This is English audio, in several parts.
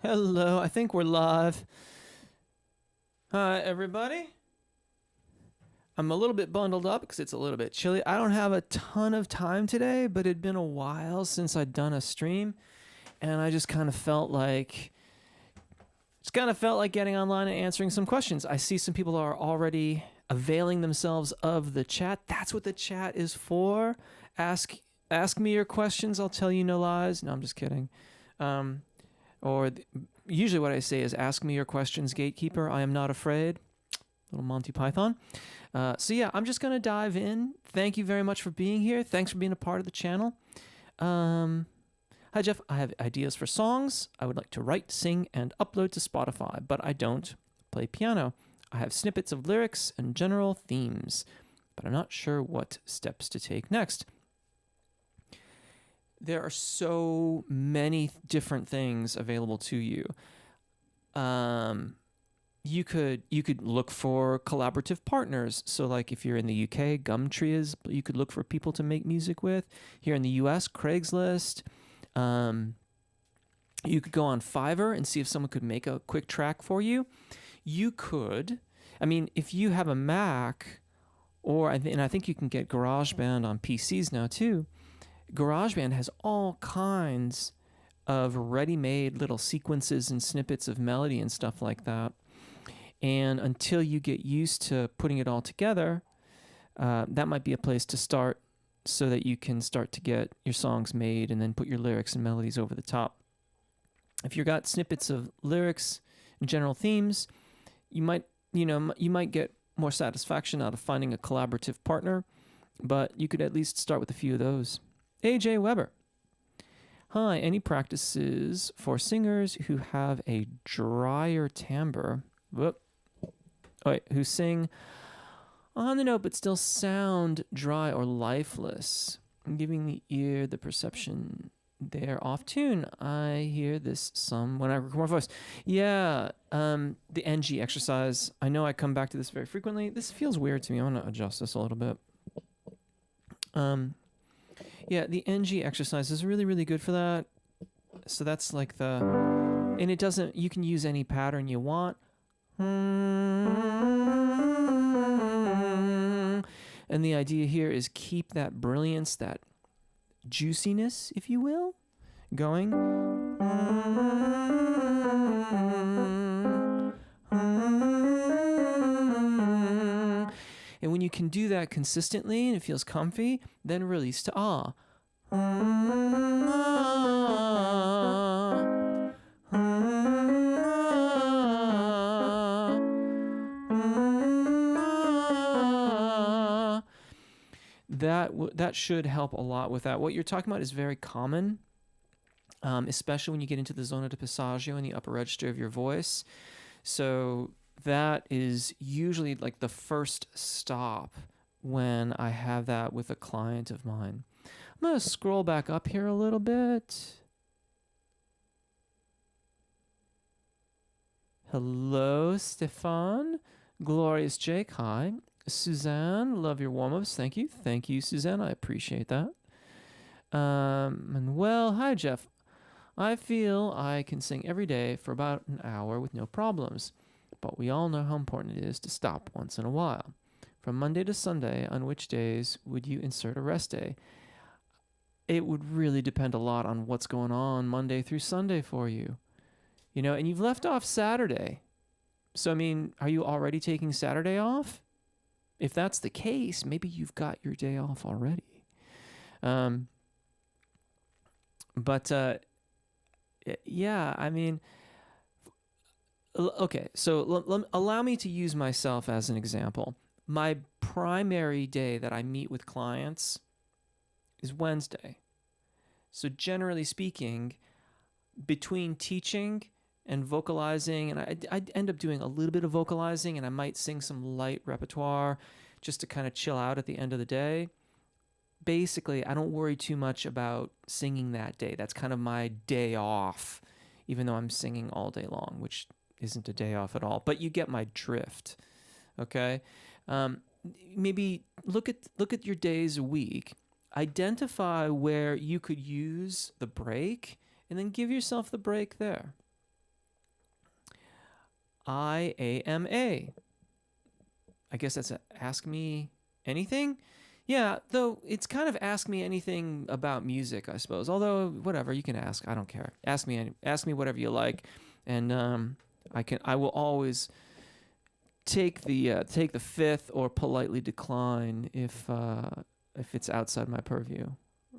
Hello, I think we're live. Hi, everybody. I'm a little bit bundled up because it's a little bit chilly. I don't have a ton of time today, but it'd been a while since I'd done a stream, and I just kind of felt like getting online and answering some questions. I see some people are already availing themselves of the chat. That's what the chat is for. Ask me your questions. I'll tell you no lies. No, I'm just kidding. Um, or usually what I say is, ask me your questions, gatekeeper. I am not afraid. Little Monty Python. So yeah, I'm just going to dive in. Thank you very much for being here. Thanks for being a part of the channel. Hi, Jeff. I have ideas for songs I would like to write, sing, and upload to Spotify, but I don't play piano. I have snippets of lyrics and general themes, but I'm not sure what steps to take next. There are so many different things available to you. You could look for collaborative partners. So like if you're in the UK, Gumtree is, you could look for people to make music with. Here in the US, Craigslist. You could go on Fiverr and see if someone could make a quick track for you. You could, I mean, if you have a Mac, and I think you can get GarageBand on PCs now too. GarageBand has all kinds of ready-made little sequences and snippets of melody and stuff like that. And until you get used to putting it all together, that might be a place to start so that you can start to get your songs made and then put your lyrics and melodies over the top. If you've got snippets of lyrics and general themes, you might get more satisfaction out of finding a collaborative partner, but you could at least start with a few of those. AJ Weber. Hi, any practices for singers who have a drier timbre? Who sing on the note but still sound dry or lifeless, giving the ear the perception they're off tune. I hear this some when I record my voice. Yeah, the NG exercise. I know I come back to this very frequently. This feels weird to me. I'm gonna adjust this a little bit. Yeah, the NG exercise is really, really good for that. So that's like and it doesn't, you can use any pattern you want. And the idea here is keep that brilliance, that juiciness, if you will, going. And when you can do that consistently and it feels comfy, then release to ah. That should help a lot with that. What you're talking about is very common, especially when you get into the zona di passaggio in the upper register of your voice. So that is usually like the first stop when I have that with a client of mine. I'm going to scroll back up here a little bit. Hello, Stefan. Glorious Jake, hi. Suzanne, love your warm-ups. Thank you. Thank you, Suzanne. I appreciate that. Manuel, hi, Jeff. I feel I can sing every day for about an hour with no problems, but we all know how important it is to stop once in a while. From Monday to Sunday, on which days would you insert a rest day? It would really depend a lot on what's going on Monday through Sunday for you. And you've left off Saturday. So, I mean, are you already taking Saturday off? If that's the case, maybe you've got your day off already. Yeah, I mean, okay, so allow me to use myself as an example. My primary day that I meet with clients is Wednesday. So generally speaking, between teaching and vocalizing, and I end up doing a little bit of vocalizing, and I might sing some light repertoire just to kind of chill out at the end of the day. Basically, I don't worry too much about singing that day. That's kind of my day off, even though I'm singing all day long, which isn't a day off at all. But you get my drift, okay? Maybe look at your days a week. Identify where you could use the break, and then give yourself the break there. I-A-M-A. I guess that's a ask me anything. Yeah, though it's kind of ask me anything about music, I suppose. Although whatever, you can ask. I don't care. Ask me whatever you like, and I will always take the fifth or politely decline if it's outside my purview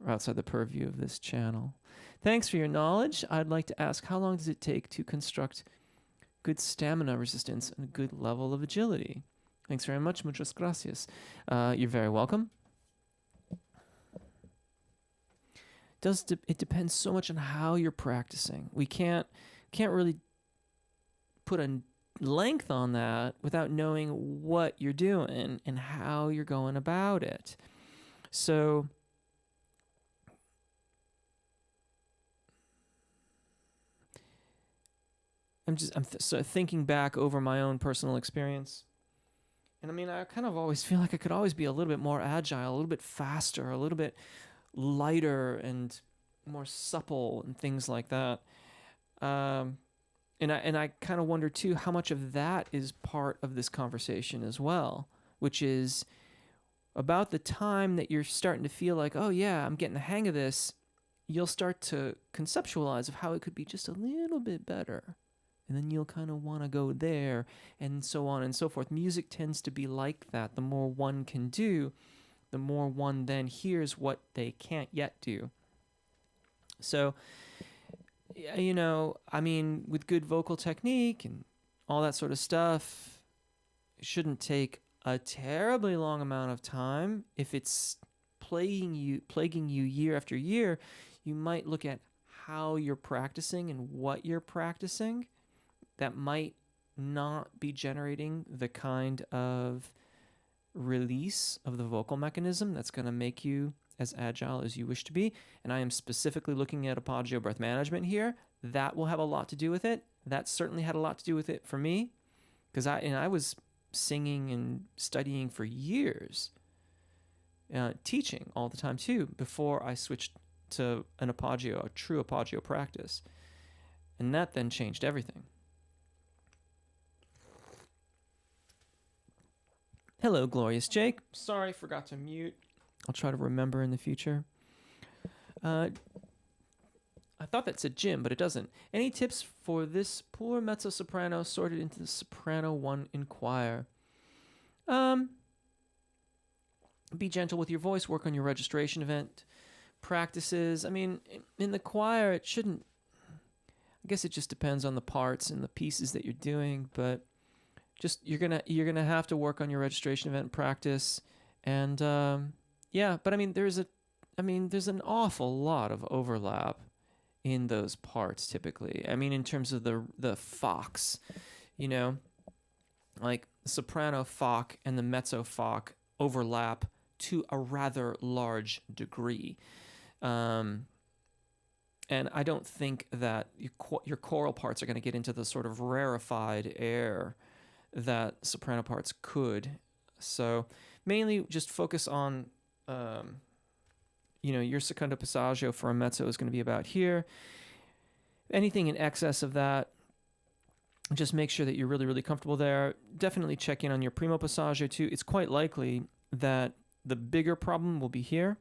or outside the purview of this channel. Thanks for your knowledge. I'd like to ask, how long does it take to construct good stamina resistance and a good level of agility? Thanks very much. Muchas gracias. You're very welcome. It depends so much on how you're practicing. We can't really put a length on that without knowing what you're doing and how you're going about it. So I'm thinking back over my own personal experience. And I mean, I kind of always feel like I could always be a little bit more agile, a little bit faster, a little bit lighter and more supple and things like that. And I kind of wonder too how much of that is part of this conversation as well, which is about the time that you're starting to feel like, oh yeah, I'm getting the hang of this, you'll start to conceptualize of how it could be just a little bit better. And then you'll kind of want to go there and so on and so forth. Music tends to be like that. The more one can do, the more one then hears what they can't yet do. So, you know, I mean, with good vocal technique and all that sort of stuff, it shouldn't take a terribly long amount of time. If it's plaguing you year after year, you might look at how you're practicing and what you're practicing. That might not be generating the kind of release of the vocal mechanism that's going to make you as agile as you wish to be. And I am specifically looking at Apogeo breath management here. That will have a lot to do with it. That certainly had a lot to do with it for me, because I was singing and studying for years, teaching all the time too, before I switched to a true Apogeo practice. And that then changed everything. Hello, Glorious Jake. Sorry, forgot to mute. I'll try to remember in the future. I thought that said Jim, but it doesn't. Any tips for this poor mezzo-soprano sorted into the soprano one in choir? Be gentle with your voice. Work on your registration event practices. I mean, in the choir, it shouldn't... I guess it just depends on the parts and the pieces that you're doing, but... Just you're gonna have to work on your registration event practice, and yeah. But I mean, there's an awful lot of overlap in those parts typically. I mean, in terms of the fox, you know, like the soprano fock and the mezzo fock overlap to a rather large degree, and I don't think that your choral parts are going to get into the sort of rarefied air that soprano parts could. So mainly just focus on, your secondo passaggio for a mezzo is going to be about here. Anything in excess of that, just make sure that you're really, really comfortable there. Definitely check in on your primo passaggio too. It's quite likely that the bigger problem will be here,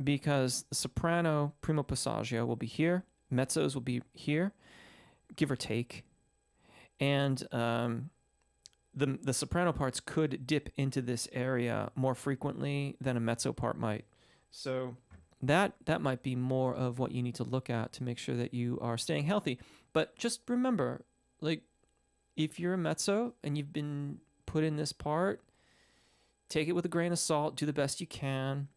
because the soprano primo passaggio will be here, mezzos will be here, give or take. And the soprano parts could dip into this area more frequently than a mezzo part might. So that might be more of what you need to look at to make sure that you are staying healthy. But just remember, like, if you're a mezzo and you've been put in this part, take it with a grain of salt, do the best you can.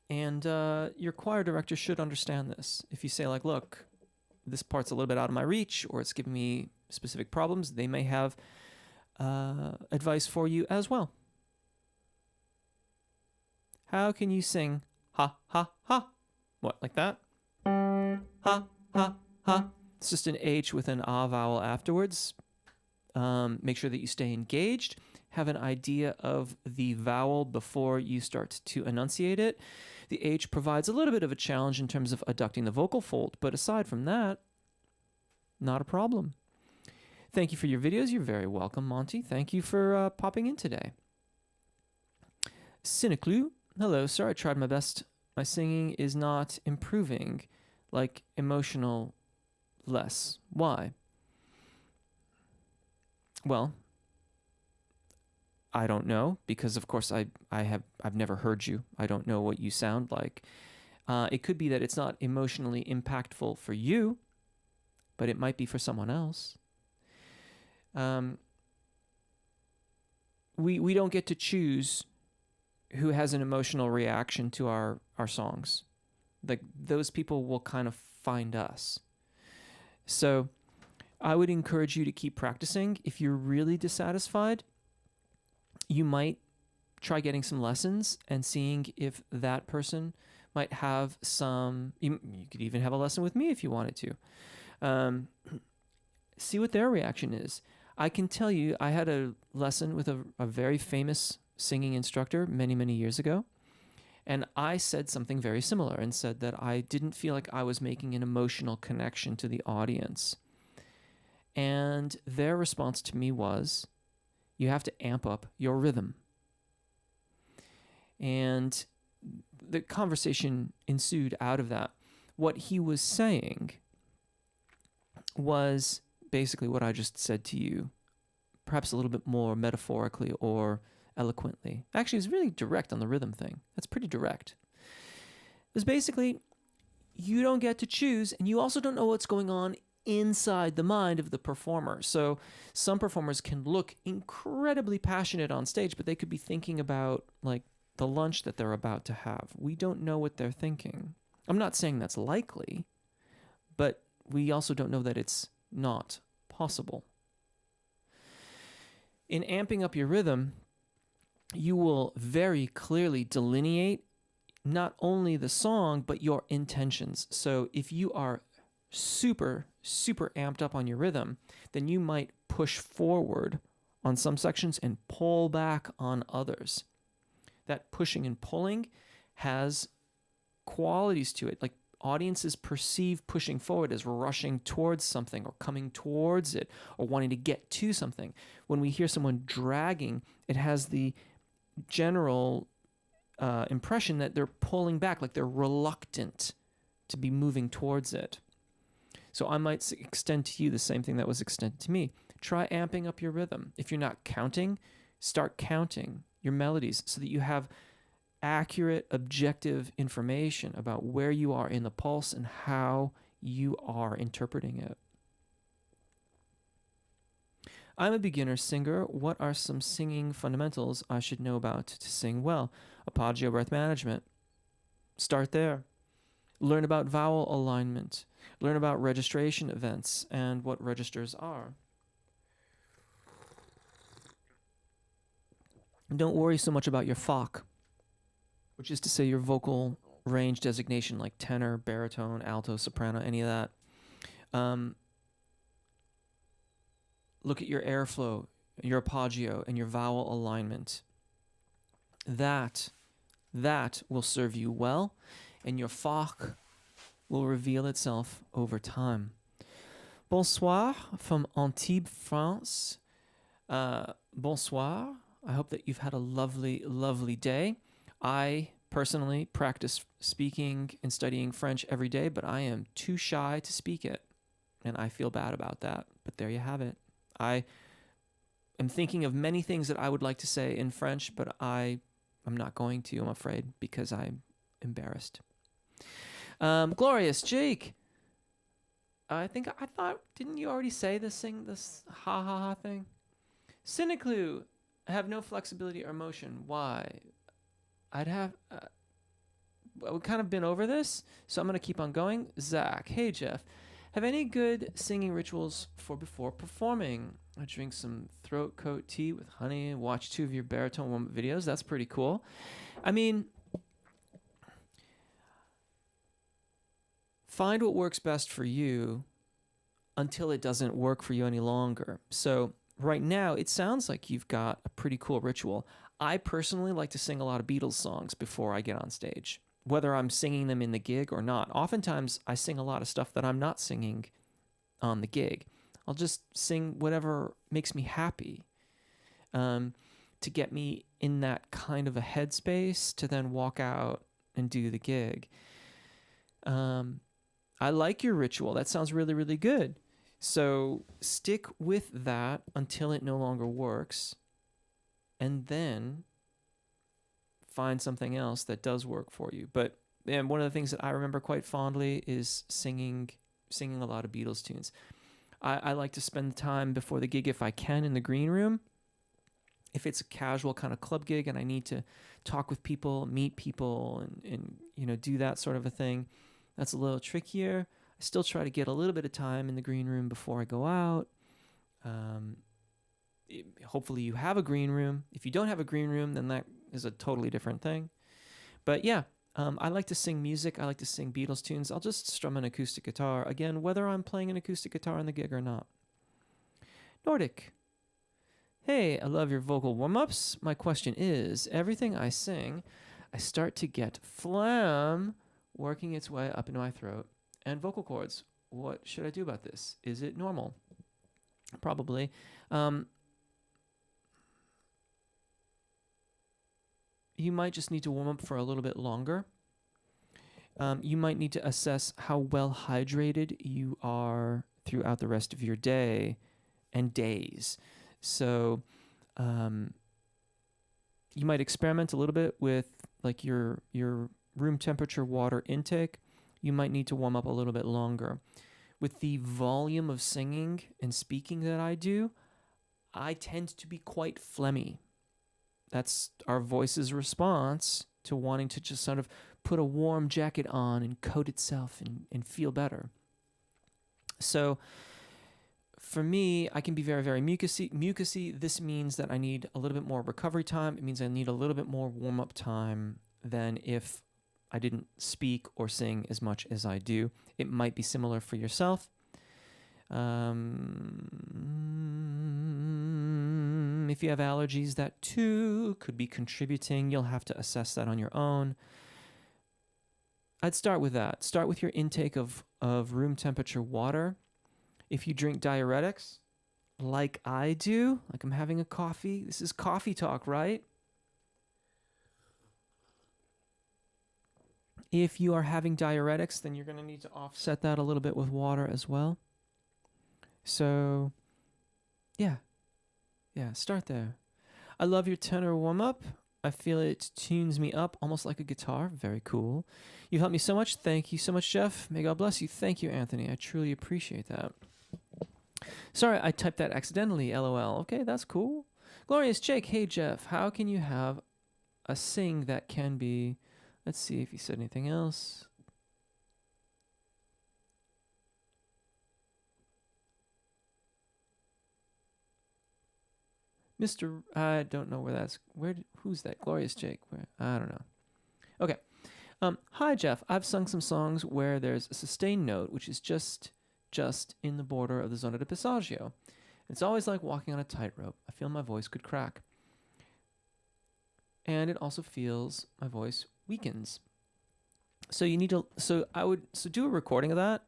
And your choir director should understand this. If you say, like, look, this part's a little bit out of my reach, or it's giving me specific problems, they may have advice for you as well. How can you sing ha ha ha? What, like that? Ha ha ha. It's just an H with an ah vowel afterwards. Make sure that you stay engaged. Have an idea of the vowel before you start to enunciate it. The H provides a little bit of a challenge in terms of adducting the vocal fold, but aside from that, not a problem. Thank you for your videos. You're very welcome, Monty. Thank you for popping in today. Cineclu, hello, sir. I tried my best. My singing is not improving, like emotional less. Why? Well, I don't know, because of course I've never heard you. I don't know what you sound like. It could be that it's not emotionally impactful for you, but it might be for someone else. We don't get to choose who has an emotional reaction to our songs. Like, those people will kind of find us. So I would encourage you to keep practicing. If you're really dissatisfied, you might try getting some lessons and seeing if that person might have some. You could even have a lesson with me if you wanted to. See what their reaction is. I can tell you, I had a lesson with a very famous singing instructor many, many years ago. And I said something very similar and said that I didn't feel like I was making an emotional connection to the audience. And their response to me was, you have to amp up your rhythm. And the conversation ensued out of that. What he was saying was basically what I just said to you, perhaps a little bit more metaphorically or eloquently. Actually, it was really direct on the rhythm thing. That's pretty direct. It was basically, you don't get to choose, and you also don't know what's going on inside the mind of the performer. So some performers can look incredibly passionate on stage, but they could be thinking about like the lunch that they're about to have. We don't know what they're thinking. I'm not saying that's likely, but we also don't know that it's not possible. In amping up your rhythm, you will very clearly delineate not only the song, but your intentions. So if you are super, super amped up on your rhythm, then you might push forward on some sections and pull back on others. That pushing and pulling has qualities to it. Like, audiences perceive pushing forward as rushing towards something or coming towards it or wanting to get to something. When we hear someone dragging, it has the general impression that they're pulling back, like they're reluctant to be moving towards it. So I might extend to you the same thing that was extended to me. Try amping up your rhythm. If you're not counting, start counting your melodies so that you have accurate, objective information about where you are in the pulse and how you are interpreting it. I'm a beginner singer. What are some singing fundamentals I should know about to sing well? Arpeggio, breath management. Start there. Learn about vowel alignment. Learn about registration events and what registers are. Don't worry so much about your FOC, which is to say your vocal range designation, like tenor, baritone, alto, soprano, any of that. Look at your airflow, your arpeggio, and your vowel alignment. That will serve you well, and your FOC will reveal itself over time. Bonsoir from Antibes, France. Bonsoir. I hope that you've had a lovely, lovely day. I personally practice speaking and studying French every day, but I am too shy to speak it, and I feel bad about that. But there you have it. I am thinking of many things that I would like to say in French, but I'm not going to, I'm afraid, because I'm embarrassed. Glorious, Jake. I thought, didn't you already say this ha ha ha thing? Cynically, I have no flexibility or motion. Why? We've kind of been over this, so I'm going to keep on going. Zach, hey Jeff, have any good singing rituals for before performing? I drink some throat coat tea with honey and watch 2 of your baritone warm-up videos. That's pretty cool. I mean, find what works best for you until it doesn't work for you any longer. So right now, it sounds like you've got a pretty cool ritual. I personally like to sing a lot of Beatles songs before I get on stage, whether I'm singing them in the gig or not. Oftentimes, I sing a lot of stuff that I'm not singing on the gig. I'll just sing whatever makes me happy, to get me in that kind of a headspace to then walk out and do the gig. I like your ritual. That sounds really, really good. So stick with that until it no longer works, and then find something else that does work for you. But and one of the things that I remember quite fondly is singing a lot of Beatles tunes. I like to spend the time before the gig, if I can, in the green room. If it's a casual kind of club gig and I need to talk with people, meet people, and do that sort of a thing, that's a little trickier. I still try to get a little bit of time in the green room before I go out. Hopefully you have a green room. If you don't have a green room, then that is a totally different thing. But yeah, I like to sing music. I like to sing Beatles tunes. I'll just strum an acoustic guitar, again, whether I'm playing an acoustic guitar on the gig or not. Nordic. Hey, I love your vocal warm-ups. My question is, everything I sing, I start to get phlegm working its way up into my throat and vocal cords. What should I do about this? Is it normal? Probably. You might just need to warm up for a little bit longer. You might need to assess how well hydrated you are throughout the rest of your day and days. So you might experiment a little bit with like your room temperature water intake. You might need to warm up a little bit longer. With the volume of singing and speaking that I do, I tend to be quite phlegmy. That's our voice's response to wanting to just sort of put a warm jacket on and coat itself and feel better. So for me, I can be very, very mucusy. This means that I need a little bit more recovery time. It means I need a little bit more warm-up time than if I didn't speak or sing as much as I do. It might be similar for yourself. If you have allergies, that too could be contributing. You'll have to assess that on your own. I'd start with that. Start with your intake of room temperature water. If you drink diuretics, like I do, like I'm having a coffee, this is coffee talk, right? If you are having diuretics, then you're going to need to offset that a little bit with water as well. So, yeah, start there. I love your tenor warm-up. I feel it tunes me up almost like a guitar. Very cool. You've helped me so much. Thank you so much, Jeff. May God bless you. Thank you, Anthony. I truly appreciate that. Sorry, I typed that accidentally, LOL. Okay, that's cool. Glorious Jake. Hey, Jeff, how can you have a sing that can be... Let's see if he said anything else. Mr. I don't know where that's... Who's that? Glorious Jake. Where? I don't know. Okay. Hi, Jeff. I've sung some songs where there's a sustained note, which is just in the border of the zona de passaggio. It's always like walking on a tightrope. I feel my voice could crack. And it also feels my voice weakens. So you need to... So do a recording of that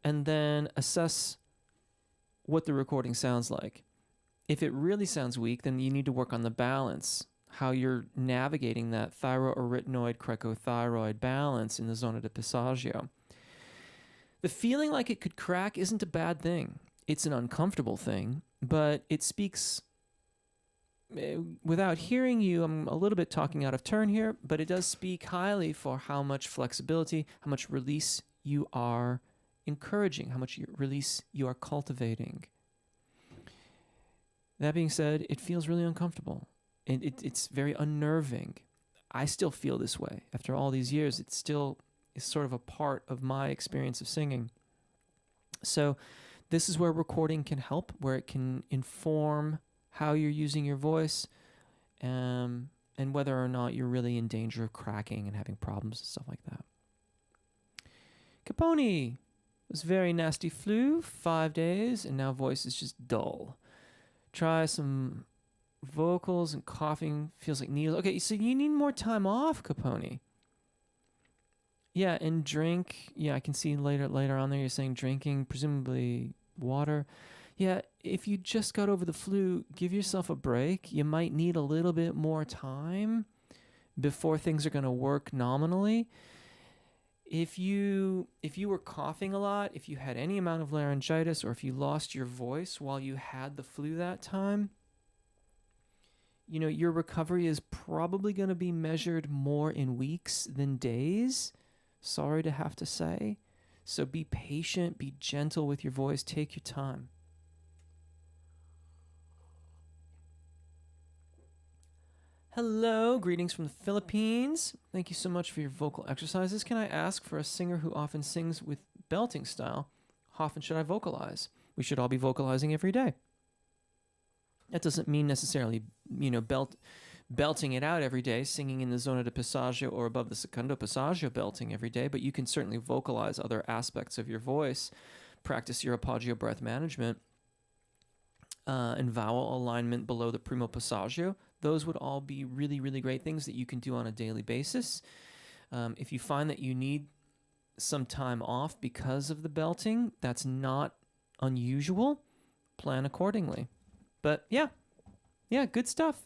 and then assess what the recording sounds like. If it really sounds weak, then you need to work on the balance, how you're navigating that thyroarytenoid cricothyroid balance in the zona de passaggio. The feeling like it could crack isn't a bad thing. It's an uncomfortable thing, but it speaks... Without hearing you, I'm a little bit talking out of turn here, but it does speak highly for how much flexibility, how much release you are encouraging, how much release you are cultivating. That being said, it feels really uncomfortable. It's very unnerving. I still feel this way. After all these years, it still is sort of a part of my experience of singing. So this is where recording can help, where it can inform how you're using your voice, and whether or not you're really in danger of cracking and having problems and stuff like that. Capone was very nasty flu, 5 days, and now voice is just dull. Try some vocals and coughing feels like needles. Okay, so you need more time off, Capone. Yeah, and drink. Yeah, I can see later on there you're saying drinking, presumably water. Yeah, if you just got over the flu, give yourself a break. You might need a little bit more time before things are going to work nominally. If you were coughing a lot, if you had any amount of laryngitis, or if you lost your voice while you had the flu that time, your recovery is probably going to be measured more in weeks than days. Sorry to have to say. So be patient, be gentle with your voice, take your time. Hello, greetings from the Philippines. Thank you so much for your vocal exercises. Can I ask, for a singer who often sings with belting style, how often should I vocalize? We should all be vocalizing every day. That doesn't mean necessarily, belting it out every day, singing in the zona de passaggio or above the secondo passaggio belting every day, but you can certainly vocalize other aspects of your voice, practice your arpeggio breath management, and vowel alignment below the primo passaggio. Those would all be really, really great things that you can do on a daily basis. If you find that you need some time off because of the belting, that's not unusual. Plan accordingly. But yeah, good stuff.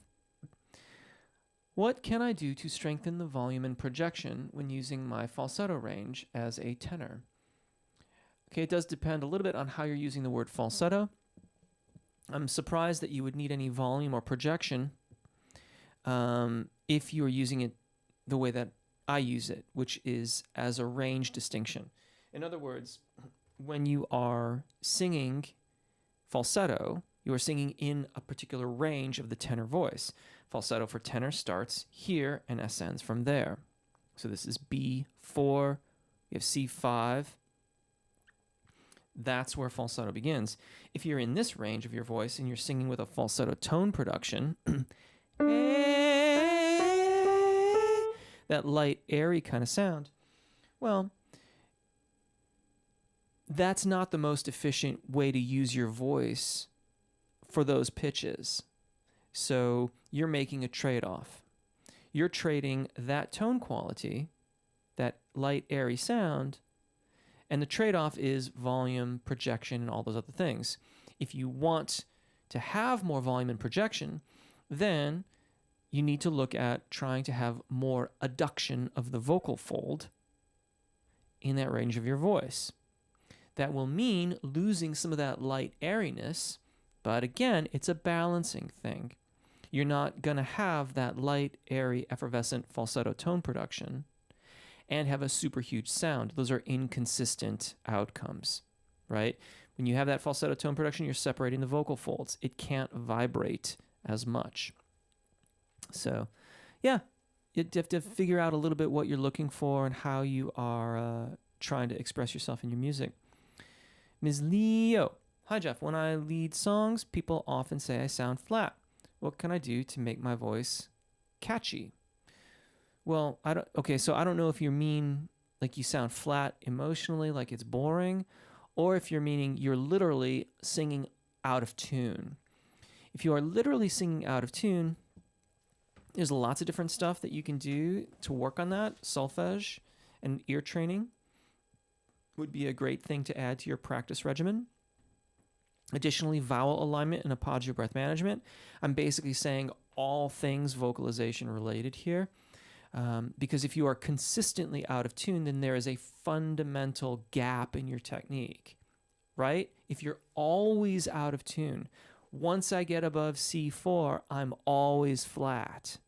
What can I do to strengthen the volume and projection when using my falsetto range as a tenor? Okay, it does depend a little bit on how you're using the word falsetto. I'm surprised that you would need any volume or projection if you are using it the way that I use it, which is as a range distinction. In other words, when you are singing falsetto, you are singing in a particular range of the tenor voice. Falsetto for tenor starts here and ascends from there. So this is B4, you have C5. That's where falsetto begins. If you're in this range of your voice and you're singing with a falsetto tone production, that light, airy kind of sound, well, that's not the most efficient way to use your voice for those pitches. So you're making a trade-off. You're trading that tone quality, that light, airy sound, and the trade-off is volume, projection, and all those other things. If you want to have more volume and projection, then you need to look at trying to have more adduction of the vocal fold in that range of your voice. That will mean losing some of that light airiness, but again, it's a balancing thing. You're not going to have that light, airy, effervescent falsetto tone production and have a super huge sound. Those are inconsistent outcomes, right? When you have that falsetto tone production, you're separating the vocal folds. It can't vibrate as much. So, yeah, you have to figure out a little bit what you're looking for and how you are trying to express yourself in your music. Ms. Leo. Hi, Jeff. When I lead songs, people often say I sound flat. What can I do to make my voice catchy? Well, I don't know if you mean like you sound flat emotionally, like it's boring, or if you're meaning you're literally singing out of tune. If you are literally singing out of tune, there's lots of different stuff that you can do to work on that. Solfege and ear training would be a great thing to add to your practice regimen. Additionally, vowel alignment and arpeggio breath management. I'm basically saying all things vocalization related here. Because if you are consistently out of tune, then there is a fundamental gap in your technique, right? If you're always out of tune, once I get above C4, I'm always flat.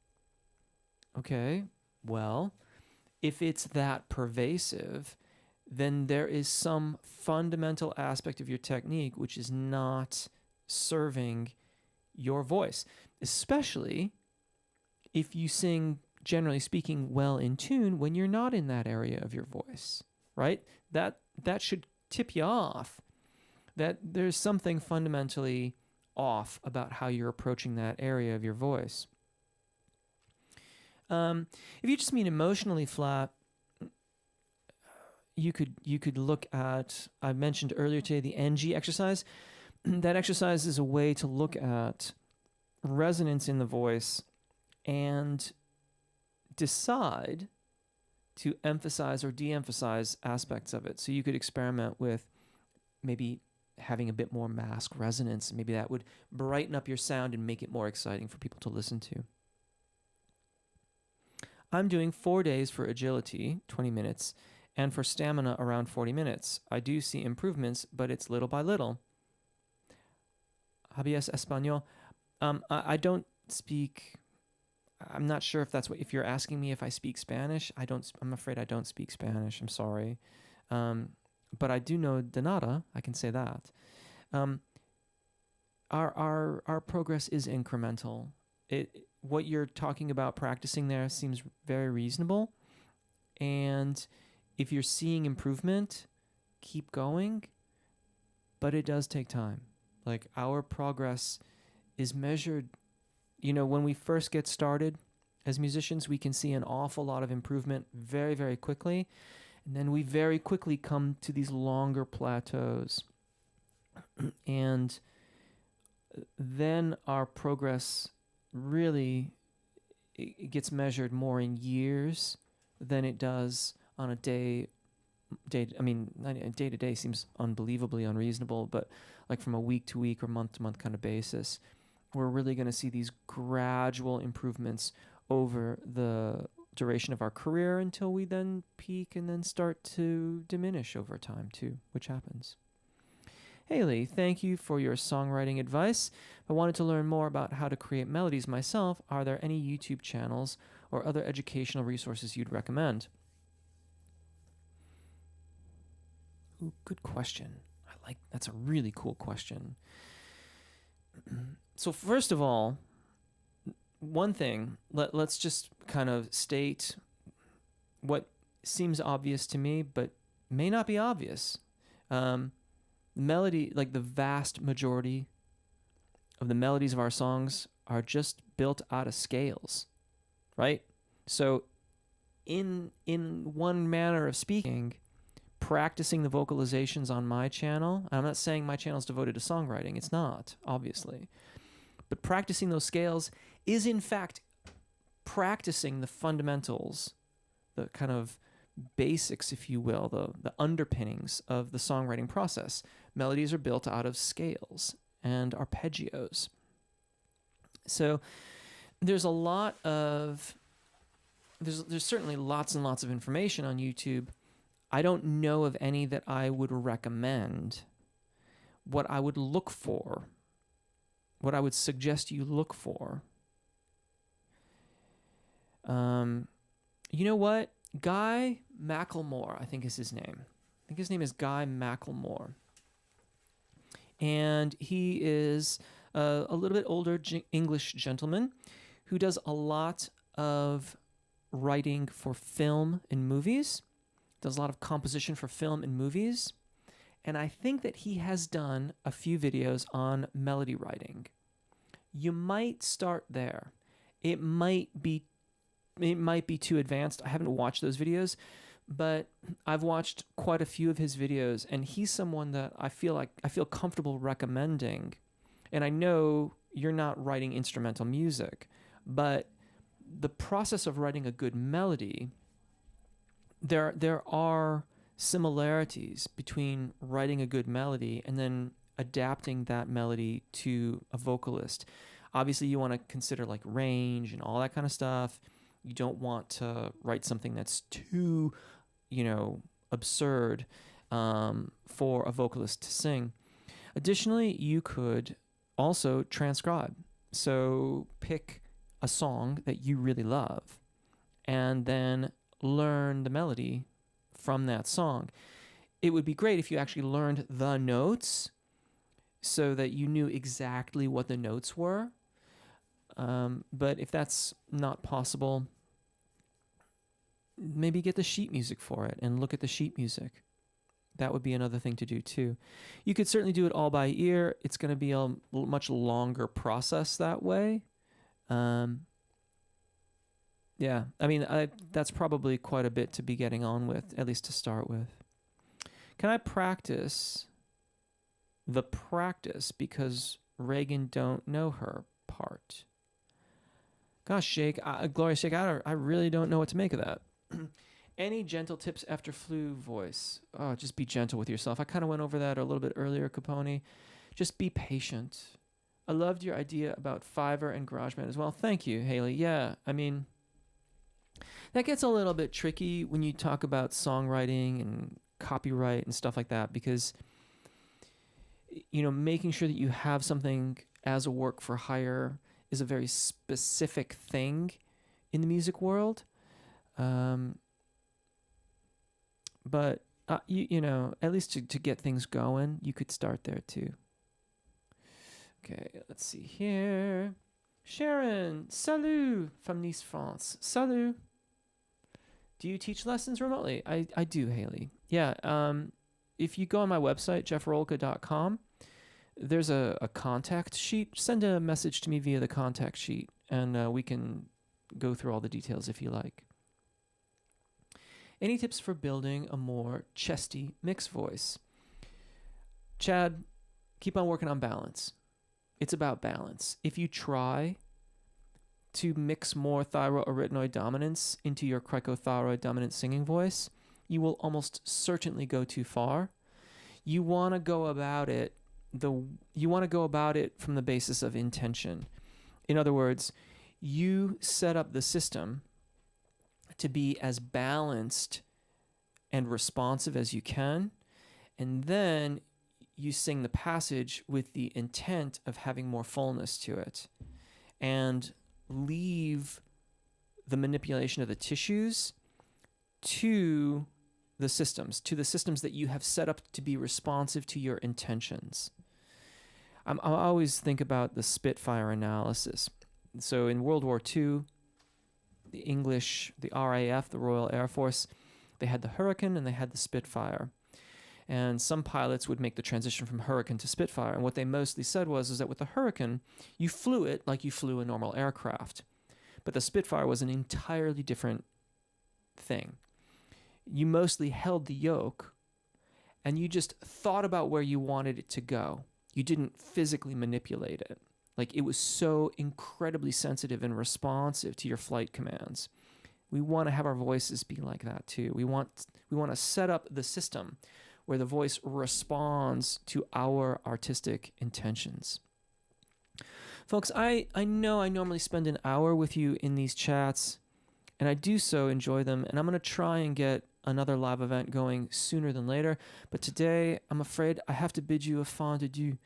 Okay, well, if it's that pervasive, then there is some fundamental aspect of your technique which is not serving your voice, especially if you sing, generally speaking, well in tune when you're not in that area of your voice, right? That should tip you off that there's something fundamentally off about how you're approaching that area of your voice. If you just mean emotionally flat, you could look at, I mentioned earlier today, the NG exercise. That exercise is a way to look at resonance in the voice and decide to emphasize or de-emphasize aspects of it. So you could experiment with maybe having a bit more mask resonance. Maybe that would brighten up your sound and make it more exciting for people to listen to. I'm doing 4 days for agility, 20 minutes, and for stamina around 40 minutes. I do see improvements, but it's little by little. ¿Hablas español? I don't speak. I'm not sure if that's what. If you're asking me if I speak Spanish, I'm afraid I don't speak Spanish. I'm sorry, but I do know de nada. I can say that. Our progress is incremental. What you're talking about practicing there seems very reasonable, and if you're seeing improvement, keep going. But it does take time. Like, our progress is measured. When we first get started as musicians, we can see an awful lot of improvement very, very quickly. And then we very quickly come to these longer plateaus. And then our progress really it gets measured more in years than it does on a day. I mean, day to day seems unbelievably unreasonable, but like from a week to week or month to month kind of basis, we're really going to see these gradual improvements over the duration of our career until we then peak and then start to diminish over time too, which happens. Haley, thank you for your songwriting advice. If I wanted to learn more about how to create melodies myself, are there any YouTube channels or other educational resources you'd recommend? Ooh, good question. That's a really cool question. So first of all, one thing, let's just kind of state what seems obvious to me, but may not be obvious. Melody, like the vast majority of the melodies of our songs are just built out of scales, right? So in one manner of speaking, practicing the vocalizations on my channel, I'm not saying my channel is devoted to songwriting. It's not, obviously. But practicing those scales is, in fact, practicing the fundamentals, the kind of basics, if you will, the underpinnings of the songwriting process. Melodies are built out of scales and arpeggios. So there's certainly lots and lots of information on YouTube. I don't know of any that I would recommend. What I would look for, what I would suggest you look for. You know what? Guy Macklemore, I think is his name. I think his name is Guy Macklemore. And he is a little bit older English gentleman who does a lot of writing for film and movies. Does a lot of composition for film and movies. And I think that he has done a few videos on melody writing. You might start there. It might be too advanced. I haven't watched those videos, but I've watched quite a few of his videos, and he's someone that I feel comfortable recommending. And I know you're not writing instrumental music, but the process of writing a good melody, there are similarities between writing a good melody and then adapting that melody to a vocalist. Obviously, you want to consider like range and all that kind of stuff. You don't want to write something that's too, absurd for a vocalist to sing. Additionally, you could also transcribe. So pick a song that you really love and then learn the melody from that song. It would be great if you actually learned the notes so that you knew exactly what the notes were. But if that's not possible, maybe get the sheet music for it and look at the sheet music. That would be another thing to do too. You could certainly do it all by ear. It's going to be a much longer process that way. Yeah, I mean, that's probably quite a bit to be getting on with, at least to start with. Can I practice the practice because Reagan don't know her part? Gosh, Gloria Shake, I really don't know what to make of that. Any gentle tips after flu voice? Oh, just be gentle with yourself. I kind of went over that a little bit earlier, Capone. Just be patient. I loved your idea about Fiverr and GarageBand as well. Thank you, Haley. Yeah, I mean, that gets a little bit tricky when you talk about songwriting and copyright and stuff like that, because making sure that you have something as a work for hire is a very specific thing in the music world. But at least to get things going, you could start there too. Okay, let's see here. Sharon, salut from Nice, France. Salut. Do you teach lessons remotely? I do, Haley. Yeah. If you go on my website, jeffrolka.com, there's a contact sheet. Send a message to me via the contact sheet, and we can go through all the details if you like. Any tips for building a more chesty mix voice? Chad, keep on working on balance. It's about balance. If you try to mix more thyroarytenoid dominance into your cricothyroid dominant singing voice, you will almost certainly go too far. You want to go about it from the basis of intention. In other words, you set up the system to be as balanced and responsive as you can, and then you sing the passage with the intent of having more fullness to it, and leave the manipulation of the tissues to the systems that you have set up to be responsive to your intentions. I always think about the Spitfire analysis. So in World War II, the English, the RAF, the Royal Air Force, they had the Hurricane and they had the Spitfire. And some pilots would make the transition from Hurricane to Spitfire. And what they mostly said was that with the Hurricane, you flew it like you flew a normal aircraft. But the Spitfire was an entirely different thing. You mostly held the yoke and you just thought about where you wanted it to go. You didn't physically manipulate it. Like, it was so incredibly sensitive and responsive to your flight commands. We want to have our voices be like that too. We want to set up the system where the voice responds to our artistic intentions. Folks, I know I normally spend an hour with you in these chats, and I do so enjoy them, and I'm going to try and get another live event going sooner than later, but today I'm afraid I have to bid you a fin adieu.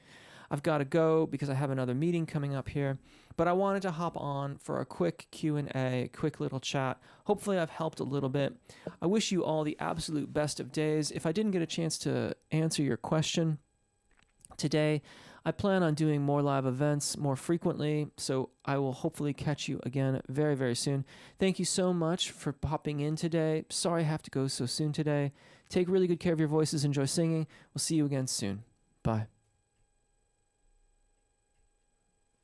I've got to go because I have another meeting coming up here, but I wanted to hop on for a quick Q&A, quick little chat. Hopefully I've helped a little bit. I wish you all the absolute best of days. If I didn't get a chance to answer your question today, I plan on doing more live events more frequently, so I will hopefully catch you again very, very soon. Thank you so much for popping in today. Sorry I have to go so soon today. Take really good care of your voices. Enjoy singing. We'll see you again soon. Bye.